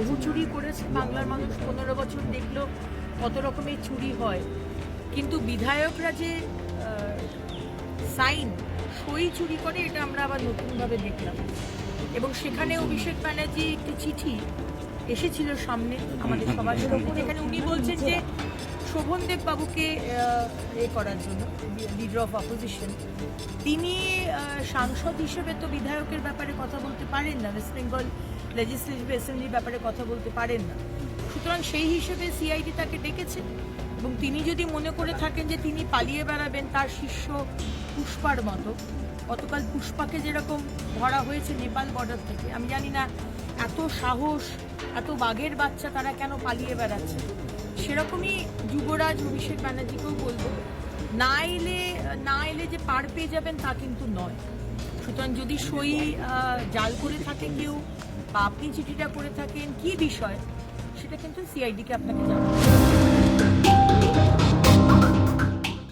বহু চুরি করেছে বাংলার মানুষ, 15 বছর দেখলো কত রকমের চুরি হয়, কিন্তু বিধায়করা যে সাইন সই চুরি করে এটা আমরা আবার নতুনভাবে দেখলাম। এবং সেখানে অভিষেক ব্যানার্জি একটি চিঠি এসেছিল সামনে আমাদের সবার সামনে, যেখানে উনি বলছেন যে শোভনদেব বাবুকে করার জন্য, লিডার অফ অপোজিশন, তিনি সাংসদ হিসেবে তো বিধায়কের ব্যাপারে কথা বলতে পারেন না, ওয়েস্ট বেঙ্গল লেজিসলেটিভ অ্যাসেম্বলির ব্যাপারে কথা বলতে পারেন না। সুতরাং সেই হিসেবে সিআইডি তাকে ডেকেছে, এবং তিনি যদি মনে করে থাকেন যে তিনি পালিয়ে বেড়াবেন তার শিষ্য পুষ্পার মতো, গতকাল পুষ্পাকে যেরকম ধরা হয়েছে নেপাল বর্ডার থেকে, আমি জানি না এত সাহস, এত বাঘের বাচ্চা তারা কেন পালিয়ে বেড়াচ্ছে, সেরকমই যুবরাজ অভিষেক ব্যানার্জিকেও বলবো, না এলে যে পার পেয়ে যাবেন তা কিন্তু নয়। সুতরাং যদি সই জাল করে থাকে কেউ, বা আপনি চিঠিটা করে থাকেন, কি বিষয় সেটা কিন্তু সিআইডিকে আপনাকে জানাতে হবে।